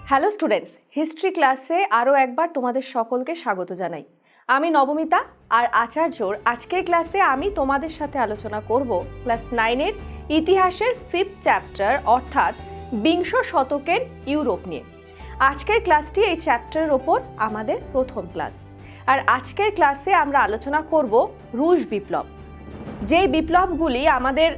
Hello students, history ক্লাসে আরও একবার তোমাদের সকলকে স্বাগত জানাই। আমি নবমিতা আর আচার্যর আজকের ক্লাসে আমি তোমাদের সাথে আলোচনা করব ক্লাস 9-এর ইতিহাসের 5th চ্যাপ্টার অর্থাৎ বিংশ শতকের ইউরোপ নিয়ে। আজকের ক্লাসটি এই চ্যাপ্টারের ওপর আমাদের প্রথম ক্লাস। আর আজকের ক্লাসে আমরা আলোচনা করব রুশ বিপ্লব। যেই বিপ্লবগুলি আমাদের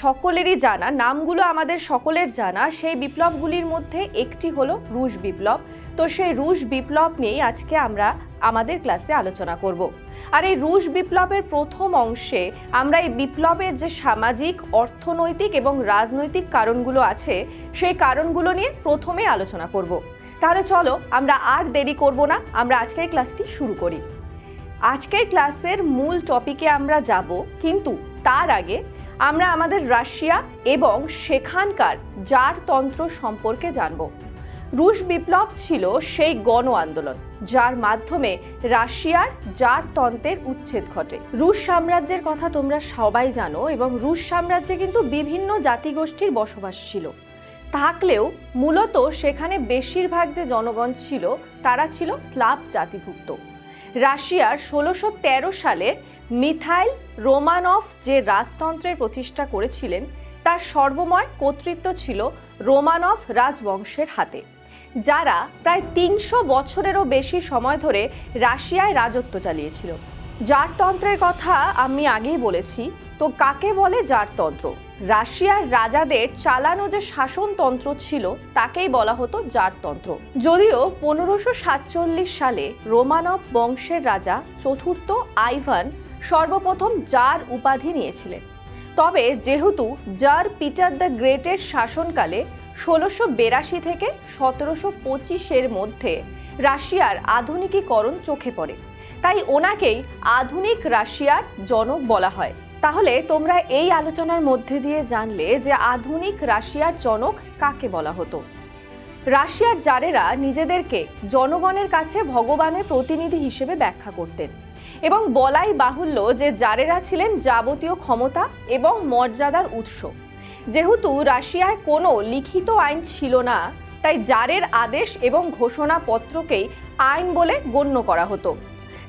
সকলেরই জানা, নামগুলো আমাদের সকলের জানা, সেই বিপ্লবগুলির মধ্যে একটি হলো রুশ বিপ্লব। তো সেই রুশ বিপ্লব নিয়েই আজকে আমরা আমাদের ক্লাসে আলোচনা করব। আর এই রুশ বিপ্লবের প্রথম অংশে আমরা এই বিপ্লবের যে সামাজিক, অর্থনৈতিক এবং রাজনৈতিক কারণগুলো আছে সেই কারণগুলো নিয়ে প্রথমে আলোচনা করব। তাহলে চলো আমরা আর দেরি করব না, আমরা আজকের ক্লাসটি শুরু করি। আজকের ক্লাসের মূল টপিকে আমরা যাব, কিন্তু তার আগে আমরা আমাদের রাশিয়া এবং সেখানকার জারতন্ত্র সম্পর্কে জানব। রুশ বিপ্লব ছিল সেই গণ আন্দোলন যার মাধ্যমে রাশিয়ার জারতন্ত্রের উচ্ছেদ ঘটে। রুশ সাম্রাজ্যের কথা তোমরা সবাই জানো এবং রুশ সাম্রাজ্যে কিন্তু বিভিন্ন জাতিগোষ্ঠীর বসবাস ছিল, থাকলেও মূলত সেখানে বেশিরভাগ যে জনগণ ছিল তারা ছিল স্লাভ জাতিভুক্ত। রাশিয়ার 1613 সালে মিখাইল রোমানভ যে রাজতন্ত্রের প্রতিষ্ঠা করেছিলেন তার সর্বময় কর্তৃত্ব ছিল রোমানভ রাজবংশের হাতে, যারা প্রায় 300 বছরেরও বেশি সময় ধরে রাশিয়ায় রাজত্ব চালিয়েছিল। জারতন্ত্রের কথা আমি আগেই বলেছি। তো কাকে বলে জারতন্ত্র? রাশিয়ার রাজাদের চালানো যে শাসনতন্ত্র ছিল তাকেই বলা হতো জারতন্ত্র। যদিও 1547 সালে রোমানভ বংশের রাজা চতুর্থ আইভান সর্বপ্রথম জার উপাধি নিয়েছিলেন, তবে যেহেতু জার পিটার দ্য গ্রেটের শাসনকালে 1682 থেকে 1725-এর মধ্যে রাশিয়ার আধুনিকীকরণ চোখে পড়ে, তাই ওনাকেই আধুনিক রাশিয়ার জনক বলা হয়। তাহলে তোমরা এই আলোচনার মধ্যে দিয়ে জানলে যে আধুনিক রাশিয়ার জনক কাকে বলা হতো। রাশিয়ার জারেরা নিজেদেরকে জনগণের কাছে ভগবানের প্রতিনিধি হিসেবে ব্যাখ্যা করতেন এবং বলাই বাহুল্য যে জারেরা ছিলেন যাবতীয় ক্ষমতা এবং মর্যাদার উৎস। যেহেতু রাশিয়ায় কোনো লিখিত আইন ছিল না, তাই জারের আদেশ এবং ঘোষণাপত্রকেই আইন বলে গণ্য করা হতো।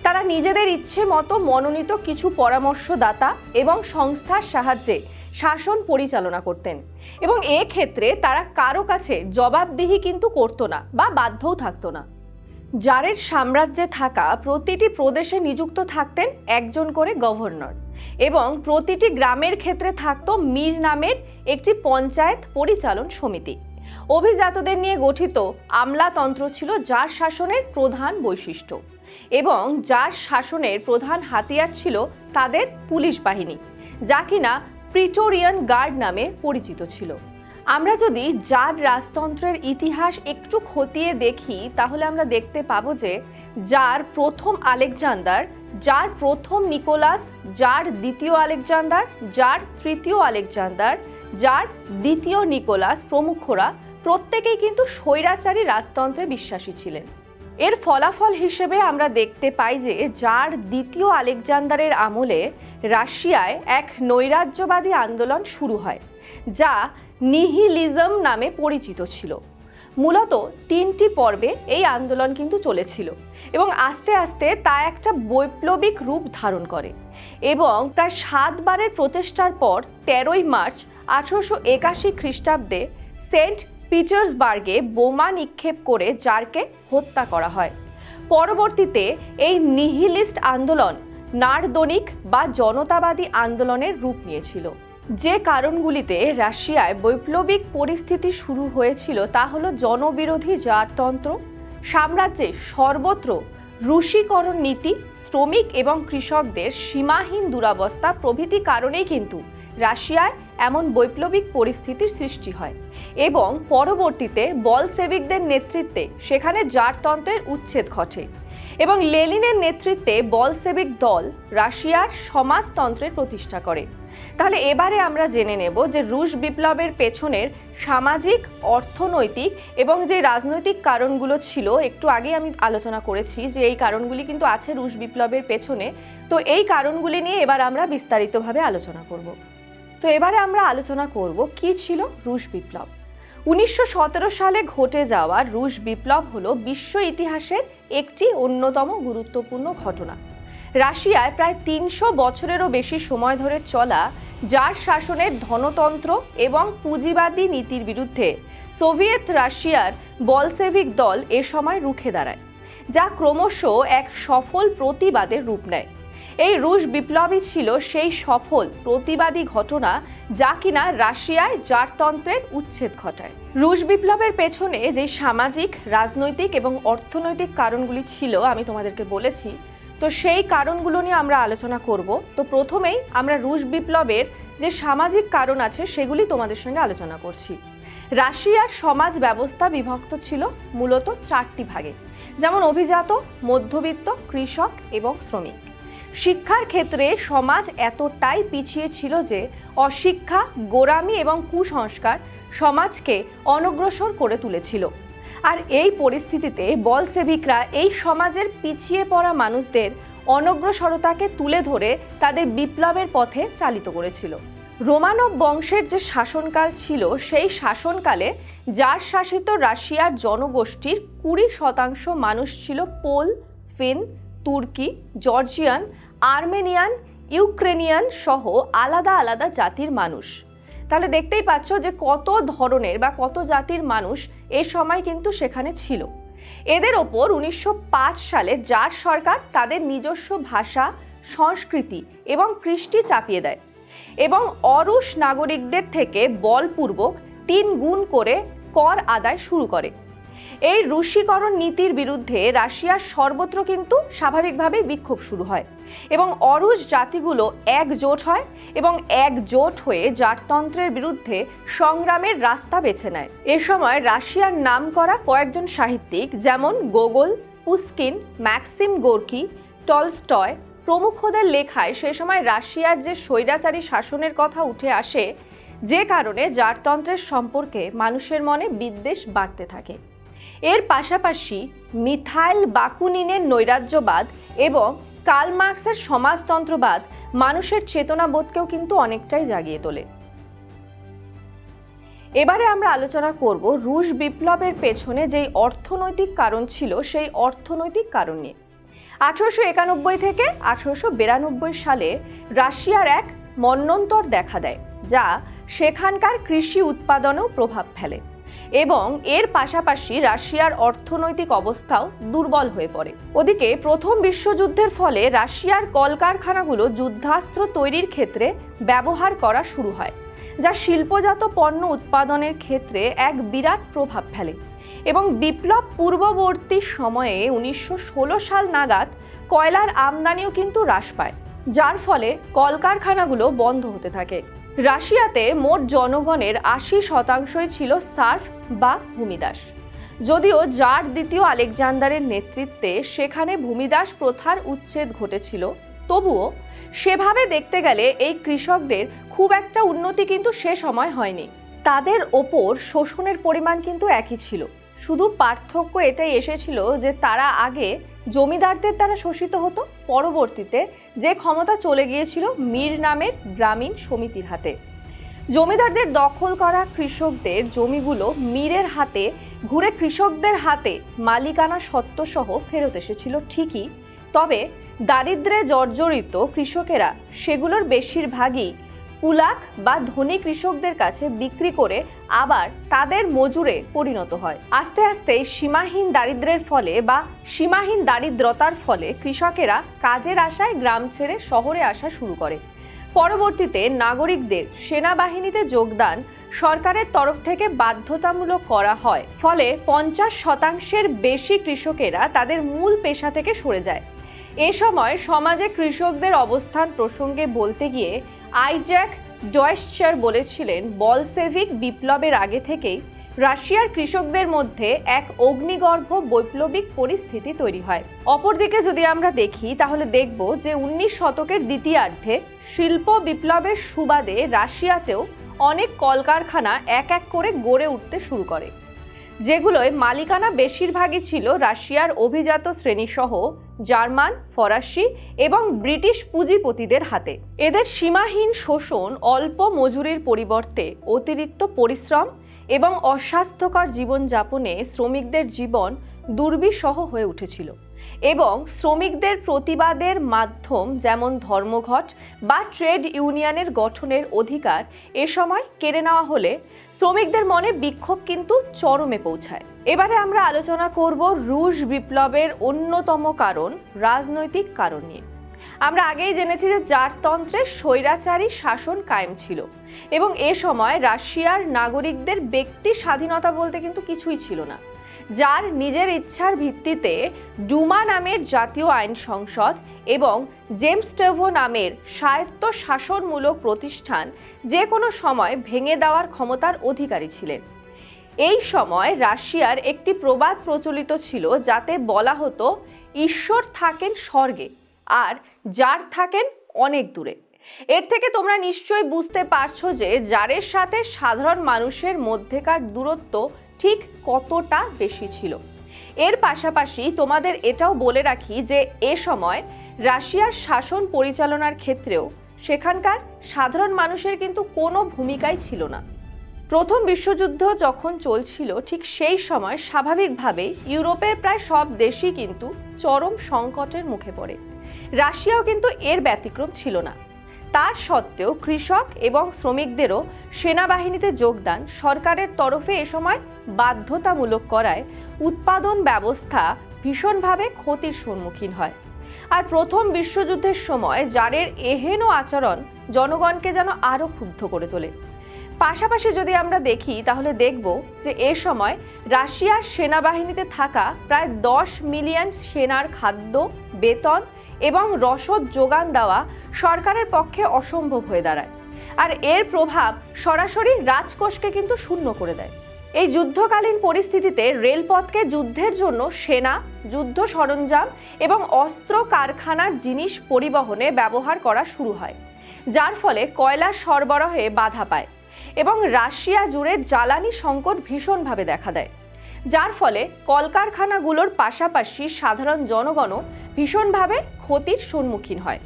তারা নিজেদের ইচ্ছে মতো মনোনীত কিছু পরামর্শদাতা এবং সংস্থার সাহায্যে শাসন পরিচালনা করতেন এবং এক্ষেত্রে তারা কারো কাছে জবাবদিহি কিন্তু করতো না বা বাধ্যও থাকতো না। জারের সাম্রাজ্যে থাকা প্রতিটি প্রদেশে নিযুক্ত থাকতেন একজন করে গভর্নর এবং প্রতিটি গ্রামের ক্ষেত্রে থাকতো মীর নামের একটি পঞ্চায়েত পরিচালন সমিতি। অভিজাতদের নিয়ে গঠিত আমলাতন্ত্র ছিল জার শাসনের প্রধান বৈশিষ্ট্য এবং জার শাসনের প্রধান হাতিয়ার ছিল তাদের পুলিশ বাহিনী, যা কিনা প্রিটোরিয়ান গার্ড নামে পরিচিত ছিল। আমরা যদি জার রাজতন্ত্রের ইতিহাস একটু খতিয়ে দেখি তাহলে আমরা দেখতে পাবো যে জার প্রথম আলেকজান্ডার, জার প্রথম নিকোলাস, জার দ্বিতীয় আলেকজান্ডার, জার তৃতীয় আলেকজান্ডার, জার দ্বিতীয় নিকোলাস প্রমুখরা প্রত্যেকেই কিন্তু স্বৈরাচারী রাজতন্ত্রে বিশ্বাসী ছিলেন। এর ফলাফল হিসেবে আমরা দেখতে পাই যে জার দ্বিতীয় আলেকজান্ডারের আমলে রাশিয়ায় এক নৈরাজ্যবাদী আন্দোলন শুরু হয়, যা নিহিলিজম নামে পরিচিত ছিল। মূলত 3টি পর্বে এই আন্দোলন কিন্তু চলেছিল এবং আস্তে আস্তে তা একটা বৈপ্লবিক রূপ ধারণ করে এবং প্রায় 7 বারের প্রচেষ্টার পর 13ই মার্চ 1881 খ্রিস্টাব্দে সেন্ট পিটার্সবার্গে বোমা নিক্ষেপ করে জারকে হত্যা করা হয়। পরবর্তীতে এই নিহিলিস্ট আন্দোলন নারদনিক বা জনতাবাদী আন্দোলনের রূপ নিয়েছিল। যে কারণগুলিতে রাশিয়ায় বৈপ্লবিক পরিস্থিতি শুরু হয়েছিল তা হলো জনবিরোধী জারতন্ত্র, সাম্রাজ্যে সর্বত্র রুশীকরণ নীতি, শ্রমিক এবং কৃষকদের সীমাহীন দুরবস্থা প্রভৃতি কারণেই কিন্তু রাশিয়ায় এমন বৈপ্লবিক পরিস্থিতির সৃষ্টি হয় এবং পরবর্তীতে বলশেভিকদের নেতৃত্বে সেখানে জারতন্ত্রের উচ্ছেদ ঘটে এবং লেনিনের নেতৃত্বে বলশেভিক দল রাশিয়ার সমাজতন্ত্রের প্রতিষ্ঠা করে। তাহলে এবারে আমরা জেনে নেব যে রুশ বিপ্লবের পেছনের সামাজিক, অর্থনৈতিক এবং যে রাজনৈতিক কারণগুলো ছিল, একটু আগে আমি আলোচনা করেছি যে এই কারণগুলি কিন্তু আছে রুশ বিপ্লবের পেছনে। তো এই কারণগুলি নিয়ে এবার আমরা বিস্তারিতভাবে আলোচনা করব। তো এবারে আমরা আলোচনা করব কি ছিল রুশ বিপ্লব। 1917 সালে ঘটে যাওয়া রুশ বিপ্লব হলো বিশ্ব ইতিহাসের একটি অন্যতম গুরুত্বপূর্ণ ঘটনা। রাশিয়ায় প্রায় 300 বছরেরও বেশি সময় ধরে চলা জার শাসনের ধনতন্ত্র এবং পুঁজিবাদী নীতির বিরুদ্ধে সোভিয়েত রাশিয়ার বলশেভিক দল এ সময় রুখে দাঁড়ায়, যা ক্রমশ এক সফল প্রতিবাদের রূপ নেয়। এই রুশ বিপ্লবই ছিল সেই সফল প্রতিবাদী ঘটনা যা কিনা রাশিয়ায় জারতন্ত্রের উচ্ছেদ ঘটায়। রুশ বিপ্লবের পেছনে যে সামাজিক, রাজনৈতিক এবং অর্থনৈতিক কারণগুলি ছিল আমি তোমাদেরকে বলেছি, তো সেই কারণগুলো নিয়ে আমরা আলোচনা করব। তো প্রথমেই আমরা রুশ বিপ্লবের যে সামাজিক কারণ আছে সেগুলি তোমাদের সঙ্গে আলোচনা করছি। রাশিয়ার সমাজ ব্যবস্থা বিভক্ত ছিল মূলত 4টি ভাগে, যেমন অভিজাত, মধ্যবিত্ত, কৃষক এবং শ্রমিক। শিক্ষার ক্ষেত্রে সমাজ এতটাই পিছিয়ে ছিল যে অশিক্ষা, গোঁড়ামি এবং কুসংস্কার সমাজকে অনগ্রসর করে তুলেছিল। আর এই পরিস্থিতিতে বলশেভিকরা এই সমাজের পিছিয়ে পড়া মানুষদের অনগ্রসরতাকে তুলে ধরে তাদের বিপ্লবের পথে চালিত করেছিল। রোমানভ বংশের যে শাসনকাল ছিল, সেই শাসনকালে জার শাসিত রাশিয়ার জনগোষ্ঠীর 20% মানুষ ছিল পোল, ফিন, তুর্কি, জর্জিয়ান, আর্মেনিয়ান, ইউক্রেনিয়ান সহ আলাদা আলাদা জাতির মানুষ। তাহলে দেখতেই পাচ্ছ যে কত ধরনের বা কত জাতির মানুষ এ সময় কিন্তু সেখানে ছিল। এদের ওপর 1905 সালে জার সরকার তাদের নিজস্ব ভাষা, সংস্কৃতি এবং কৃষ্টি চাপিয়ে দেয় এবং অরুশ নাগরিকদের থেকে বলপূর্বক 3 গুণ করে কর আদায় শুরু করে। এই রুশীকরণ নীতির বিরুদ্ধে রাশিয়ার সর্বত্র কিন্তু স্বাভাবিকভাবেই বিক্ষোভ শুরু হয় এবং অরুশ জাতিগুলো একজোট হয় এবং একজোট হয়ে জারতন্ত্রের বিরুদ্ধে সংগ্রামের রাস্তা বেছে নেয়। এ সময় রাশিয়ার নামকরা কয়েকজন সাহিত্যিক যেমন Gogol, Pushkin, Maxim Gorky, Tolstoy প্রমুখদের লেখায় সে সময় রাশিয়ার যে স্বৈরাচারী শাসনের কথা উঠে আসে, যে কারণে জারতন্ত্রের সম্পর্কে মানুষের মনে বিদ্বেষ বাড়তে থাকে। এর পাশাপাশি মিখাইল বাকুনিনের নৈরাজ্যবাদ এবং কার্ল মার্কসের সমাজতন্ত্রবাদ মানুষের চেতনাবোধকেও কিন্তু অনেকটাই জাগিয়ে তোলে। এবারে আমরা আলোচনা করব রুশ বিপ্লবের পেছনে যেই অর্থনৈতিক কারণ ছিল সেই অর্থনৈতিক কারণ নিয়ে। 1891 থেকে 1892 সালে রাশিয়ার এক মন্বন্তর দেখা দেয়, যা সেখানকার কৃষি উৎপাদনেও প্রভাব ফেলে এবং এর পাশাপাশি রাশিয়ার অর্থনৈতিক অবস্থাও দুর্বল হয়ে পড়ে। ওদিকে প্রথম বিশ্বযুদ্ধের ফলে রাশিয়ার কলকারখানাগুলো যুদ্ধাস্ত্র তৈরির ক্ষেত্রে ব্যবহার করা শুরু হয়, যা শিল্পজাত পণ্য উৎপাদনের ক্ষেত্রে এক বিরাট প্রভাব ফেলে এবং বিপ্লব পূর্ববর্তী সময়ে 1916 সাল নাগাদ কয়লার আমদানিও কিন্তু হ্রাস পায়, যার ফলে কলকারখানাগুলো বন্ধ হতে থাকে। রাশিয়াতে মোট জনগণের 80% ছিল সার্ফ বা ভূমিদাস। যদিও জার দ্বিতীয় আলেকজান্ডারের নেতৃত্বে সেখানে ভূমিদাস প্রথার উচ্ছেদ ঘটেছিল, তবুও সেভাবে দেখতে গেলে এই কৃষকদের খুব একটা উন্নতি কিন্তু সে সময় হয়নি। তাদের ওপর শোষণের পরিমাণ কিন্তু একই ছিল, শুধু পার্থক্য এটাই এসেছিল যে তারা আগে জমিদারদের দ্বারা শোষিত হতো, পরবর্তীতে যে ক্ষমতা চলে গিয়েছিল মির নামের গ্রামীণ সমিতির হাতে। জমিদারদের দখল করা কৃষকদের জমিগুলো মিরের হাতে ঘুরে কৃষকদের হাতে মালিকানা সত্ত্বসহ ফেরত এসেছিল ঠিকই, তবে দারিদ্র্যে জর্জরিত কৃষকেরা সেগুলোর বেশিরভাগই কুলাক বা ধনী কৃষকদের কাছে বিক্রি করে আবার তাদের মজুরে পরিণত হয়। আস্তে আস্তে সীমাহীন দারিদ্র্যের ফলে বা সীমাহীন দারিদ্রতার ফলে কৃষকেরা কাজের আশায় গ্রাম ছেড়ে শহরে আসা শুরু করে। পরবর্তীতে নাগরিকদের সেনাবাহিনীতে যোগদান সরকারের তরফ থেকে বাধ্যতামূলক করা হয়, ফলে 50% বেশি কৃষকেরা তাদের মূল পেশা থেকে সরে যায়। এ সময় সমাজে কৃষকদের অবস্থান প্রসঙ্গে বলতে গিয়ে আইজ্যাক ডয়েশ্চার বলেছিলেন, বলশেভিক বিপ্লবের আগে থেকেই রাশিয়ার কৃষকদের মধ্যে এক অগ্নিগর্ভ বৈপ্লবিক পরিস্থিতি তৈরি হয়। অপরদিকে যদি আমরা দেখি তাহলে দেখব যে 19 শতকের দ্বিতীয়ার্ধে শিল্প বিপ্লবের সুবাদে রাশিয়াতেও অনেক কলকারখানা এক এক করে গড়ে উঠতে শুরু করে, যেগুলোয় মালিকানা বেশিরভাগই ছিল রাশিয়ার অভিজাত শ্রেণীসহ জার্মান, ফরাসি এবং ব্রিটিশ পুঁজিপতিদের হাতে। এদের সীমাহীন শোষণ, অল্প মজুরির পরিবর্তে অতিরিক্ত পরিশ্রম এবং অস্বাস্থ্যকর জীবনযাপনে শ্রমিকদের জীবন দুর্বিষহ হয়ে উঠেছিল এবং শ্রমিকদের প্রতিবাদের মাধ্যম যেমন ধর্মঘট বা ট্রেড ইউনিয়নের গঠনের অধিকার এ সময় কেড়ে নেওয়া হলে শ্রমিকদের মনে বিক্ষোভ কিন্তু চরমে পৌঁছায়। এবারে আমরা আলোচনা করব রুশ বিপ্লবের অন্যতম কারণ রাজনৈতিক কারণ নিয়ে। আমরা আগেই জেনেছি যে জারতন্ত্রে স্বৈরাচারী শাসন কায়েম ছিল এবং এ সময় রাশিয়ার নাগরিকদের ব্যক্তি স্বাধীনতা বলতে কিন্তু কিছুই ছিল না। যার নিজের ইচ্ছার ভিত্তিতে ডুমা নামের জাতীয় আইন সংসদ এবং জেমস্টেভো নামের স্বায়ত্ত শাসনমূলক প্রতিষ্ঠান যে কোনো সময় ভেঙে দেওয়ার ক্ষমতার অধিকারী ছিলেন। এই সময় রাশিয়ার একটি প্রবাদ প্রচলিত ছিল যাতে বলা হতো ঈশ্বর থাকেন স্বর্গে আর জার থাকেন অনেক দূরে। এর থেকে তোমরা নিশ্চয়ই বুঝতে পারছো যে জারের সাথে সাধারণ মানুষের মধ্যেকার দূরত্ব ঠিক কতটা বেশি ছিল। এর পাশাপাশি তোমাদের এটাও বলে রাখি যে এ সময় রাশিয়ার শাসন পরিচালনার ক্ষেত্রেও সেখানকার সাধারণ মানুষের কিন্তু কোনো ভূমিকাই ছিল না। প্রথম বিশ্বযুদ্ধ যখন চলছিল ঠিক সেই সময় স্বাভাবিকভাবেই ইউরোপের প্রায় সব দেশই কিন্তু চরম সংকটের মুখে পড়ে। রাশিয়াও কিন্তু এর ব্যতিক্রম ছিল না। তার সত্ত্বেও কৃষক এবং শ্রমিকদেরও সেনাবাহিনীতে যোগদান সরকারের তরফে এ সময় বাধ্যতামূলক করায় উৎপাদন ব্যবস্থা ভীষণভাবে ক্ষতির সম্মুখীন হয়। আর প্রথম বিশ্বযুদ্ধের সময় জারের এহেন আচরণ জনগণকে যেন আরো ক্ষুব্ধ করে তোলে। পাশাপাশি যদি আমরা দেখি তাহলে দেখব যে এ সময় রাশিয়ার সেনাবাহিনীতে থাকা প্রায় 10 মিলিয়ন সেনার খাদ্য, বেতন এবং রসদ যোগান দেওয়া সরকারের পক্ষে অসম্ভব হয়ে দাঁড়ায়। আর এর প্রভাব সরাসরি রাজকোষকে কিন্তু শূন্য করে দেয়। এই যুদ্ধকালীন পরিস্থিতিতে রেলপথকে যুদ্ধের জন্য সেনা, যুদ্ধ সরঞ্জাম এবং অস্ত্র কারখানার জিনিস পরিবহনে ব্যবহার করা শুরু হয়, যার ফলে কয়লা সরবরাহে বাধা পায় এবং রাশিয়া জুড়ে জ্বালানি সংকট ভীষণভাবে দেখা দেয়, যার ফলে কলকারখানাগুলোর পাশাপাশি সাধারণ জনগণও ভীষণভাবে ক্ষতির সম্মুখীন হয়।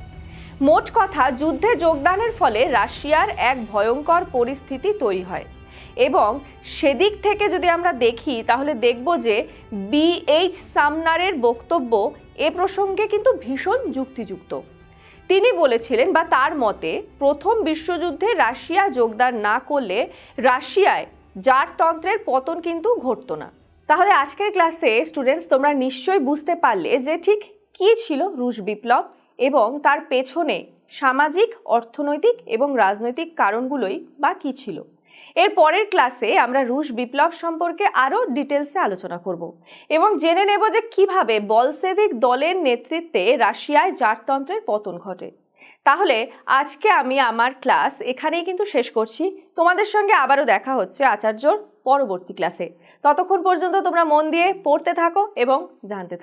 মোট কথা, যুদ্ধে যোগদানের ফলে রাশিয়ার এক ভয়ঙ্কর পরিস্থিতি তৈরি হয় এবং সেদিক থেকে যদি আমরা দেখি তাহলে দেখব যে BH সামনারের বক্তব্য এ প্রসঙ্গে কিন্তু ভীষণ যুক্তিযুক্ত। তিনি বলেছিলেন বা তার মতে প্রথম বিশ্বযুদ্ধে রাশিয়া যোগদান না করলে রাশিয়ায় জারতন্ত্রের পতন কিন্তু ঘটতো না। তাহলে আজকের ক্লাসে স্টুডেন্টস তোমরা নিশ্চয়ই বুঝতে পারলে যে ঠিক কি ছিল রুশ বিপ্লব এবং তার পেছনে সামাজিক, অর্থনৈতিক এবং রাজনৈতিক কারণগুলোই বা কি ছিল। এর পরের ক্লাসে আমরা রুশ বিপ্লব সম্পর্কে আরো ডিটেলসে আলোচনা করব এবং জেনে নেব যে কিভাবে বলশেভিক দলের নেতৃত্বে রাশিয়ায় জারতন্ত্রের পতন ঘটে। তাহলে আজকে আমি আমার ক্লাস এখানেই কিন্তু শেষ করছি। তোমাদের সঙ্গে আবারও দেখা হচ্ছে আচার্যর পরবর্তী ক্লাসে। ততক্ষণ পর্যন্ত তোমরা মন দিয়ে পড়তে থাকো এবং জানতে থাকো।